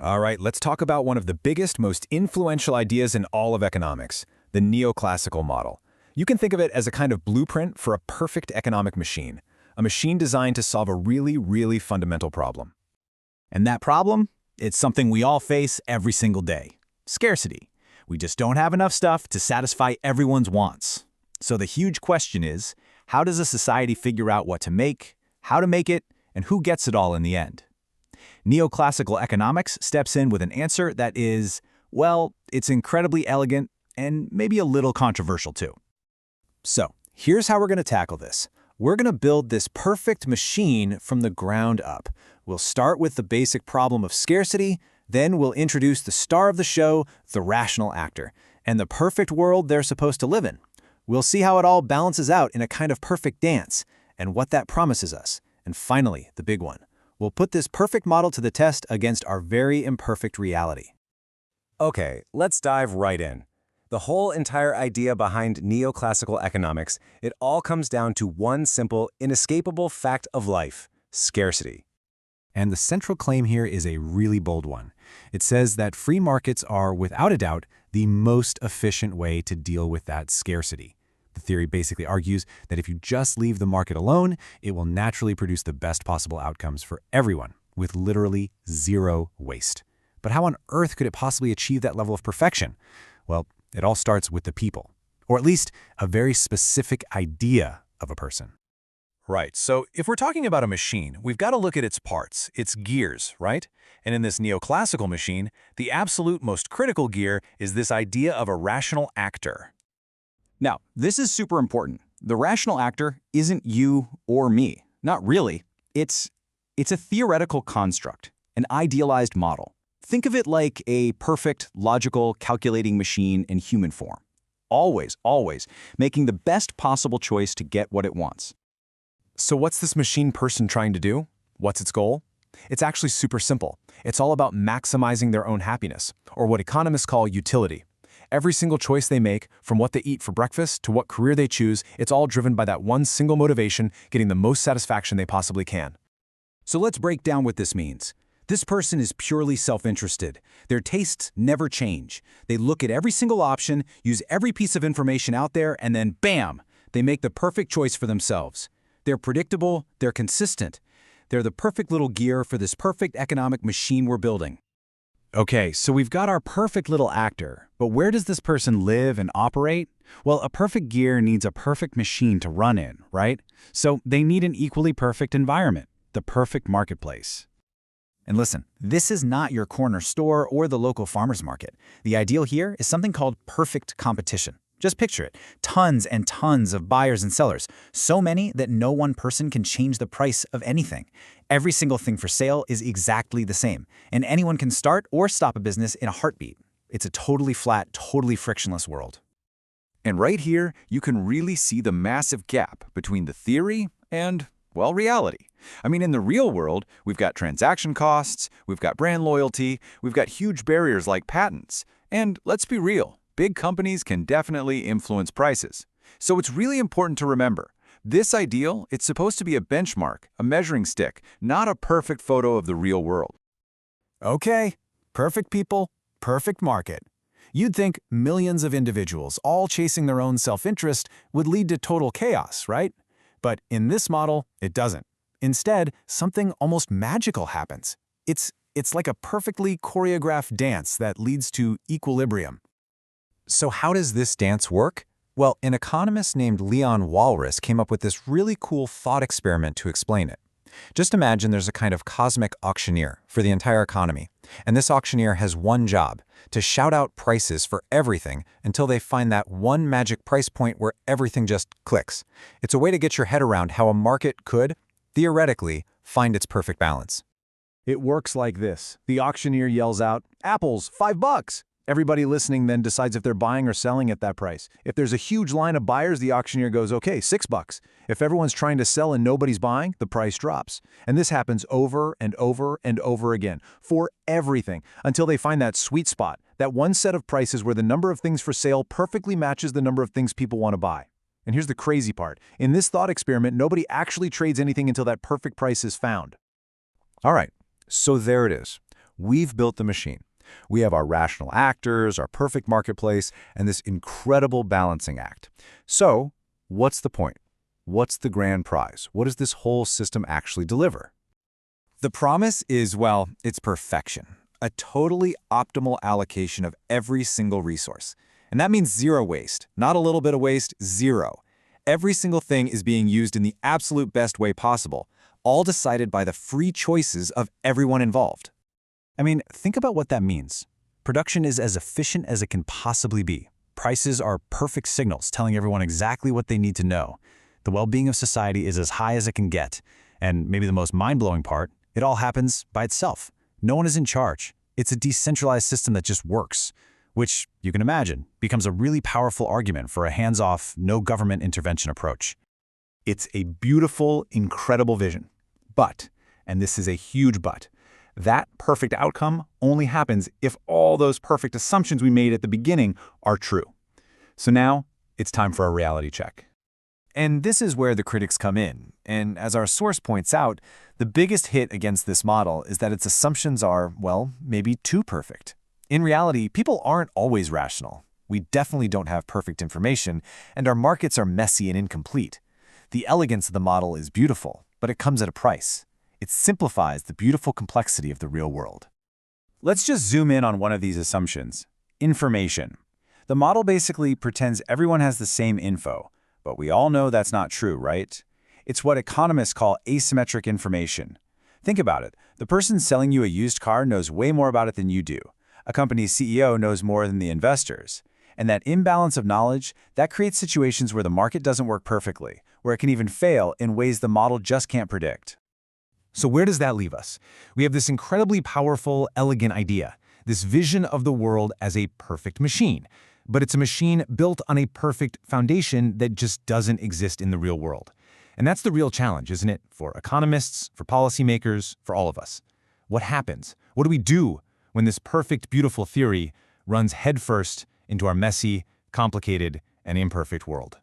All right, let's talk about one of the biggest, most influential ideas in all of economics, the neoclassical model. You can think of it as a kind of blueprint for a perfect economic machine, a machine designed to solve a really, really fundamental problem. And that problem? It's something we all face every single day. Scarcity. We just don't have enough stuff to satisfy everyone's wants. So the huge question is, how does a society figure out what to make, how to make it, and who gets it all in the end? Neoclassical economics steps in with an answer that is, well, it's incredibly elegant and maybe a little controversial too. So, here's how we're going to tackle this. We're going to build this perfect machine from the ground up. We'll start with the basic problem of scarcity, then we'll introduce the star of the show, the rational actor, and the perfect world they're supposed to live in. We'll see how it all balances out in a kind of perfect dance, and what that promises us. And finally, the big one. We'll put this perfect model to the test against our very imperfect reality. Okay, let's dive right in. The whole entire idea behind neoclassical economics, it all comes down to one simple, inescapable fact of life: scarcity. And the central claim here is a really bold one. It says that free markets are, without a doubt, the most efficient way to deal with that scarcity. The theory basically argues that if you just leave the market alone, it will naturally produce the best possible outcomes for everyone, with literally zero waste. But how on earth could it possibly achieve that level of perfection? Well, it all starts with the people, or at least a very specific idea of a person. Right, so if we're talking about a machine, we've got to look at its parts, its gears, right? And in this neoclassical machine, the absolute most critical gear is this idea of a rational actor. Now, this is super important. The rational actor isn't you or me. Not really. It's a theoretical construct, an idealized model. Think of it like a perfect, logical, calculating machine in human form. Always, always making the best possible choice to get what it wants. So what's this machine person trying to do? What's its goal? It's actually super simple. It's all about maximizing their own happiness, or what economists call utility. Every single choice they make, from what they eat for breakfast to what career they choose, it's all driven by that one single motivation, getting the most satisfaction they possibly can. So let's break down what this means. This person is purely self-interested. Their tastes never change. They look at every single option, use every piece of information out there, and then bam! They make the perfect choice for themselves. They're predictable, they're consistent. They're the perfect little gear for this perfect economic machine we're building. Okay, so we've got our perfect little actor, but where does this person live and operate? Well, a perfect gear needs a perfect machine to run in, right? So they need an equally perfect environment, the perfect marketplace. And listen, this is not your corner store or the local farmer's market. The ideal here is something called perfect competition. Just picture it, tons and tons of buyers and sellers, so many that no one person can change the price of anything. Every single thing for sale is exactly the same, and anyone can start or stop a business in a heartbeat. It's a totally flat, totally frictionless world. And right here, you can really see the massive gap between the theory and, well, reality. I mean, in the real world, we've got transaction costs, we've got brand loyalty, we've got huge barriers like patents. And let's be real, big companies can definitely influence prices. So it's really important to remember, this ideal, it's supposed to be a benchmark, a measuring stick, not a perfect photo of the real world. Okay, perfect people, perfect market. You'd think millions of individuals all chasing their own self-interest would lead to total chaos, right? But in this model, it doesn't. Instead, something almost magical happens. It's like a perfectly choreographed dance that leads to equilibrium. So how does this dance work? Well, an economist named Leon Walras came up with this really cool thought experiment to explain it. Just imagine there's a kind of cosmic auctioneer for the entire economy, and this auctioneer has one job, to shout out prices for everything until they find that one magic price point where everything just clicks. It's a way to get your head around how a market could, theoretically, find its perfect balance. It works like this. The auctioneer yells out, "Apples, $5!" Everybody listening then decides if they're buying or selling at that price. If there's a huge line of buyers, the auctioneer goes, "Okay, $6." If everyone's trying to sell and nobody's buying, the price drops. And this happens over and over and over again for everything until they find that sweet spot, that one set of prices where the number of things for sale perfectly matches the number of things people want to buy. And here's the crazy part. In this thought experiment, nobody actually trades anything until that perfect price is found. All right, so there it is. We've built the machine. We have our rational actors, our perfect marketplace, and this incredible balancing act. So, what's the point? What's the grand prize? What does this whole system actually deliver? The promise is, well, it's perfection. A totally optimal allocation of every single resource. And that means zero waste. Not a little bit of waste, zero. Every single thing is being used in the absolute best way possible, all decided by the free choices of everyone involved. I mean, think about what that means. Production is as efficient as it can possibly be. Prices are perfect signals telling everyone exactly what they need to know. The well-being of society is as high as it can get. And maybe the most mind-blowing part, it all happens by itself. No one is in charge. It's a decentralized system that just works, which, you can imagine, becomes a really powerful argument for a hands-off, no government intervention approach. It's a beautiful, incredible vision. But, and this is a huge but, that perfect outcome only happens if all those perfect assumptions we made at the beginning are true. So now, it's time for a reality check. And this is where the critics come in. And as our source points out, the biggest hit against this model is that its assumptions are, well, maybe too perfect. In reality, people aren't always rational. We definitely don't have perfect information, and our markets are messy and incomplete. The elegance of the model is beautiful, but it comes at a price. It simplifies the beautiful complexity of the real world. Let's just zoom in on one of these assumptions. Information. The model basically pretends everyone has the same info, but we all know that's not true, right? It's what economists call asymmetric information. Think about it. The person selling you a used car knows way more about it than you do. A company's CEO knows more than the investors. And that imbalance of knowledge, that creates situations where the market doesn't work perfectly, where it can even fail in ways the model just can't predict. So where does that leave us? We have this incredibly powerful, elegant idea, this vision of the world as a perfect machine. But it's a machine built on a perfect foundation that just doesn't exist in the real world. And that's the real challenge, isn't it? For economists, for policymakers, for all of us. What happens? What do we do when this perfect, beautiful theory runs headfirst into our messy, complicated, and imperfect world?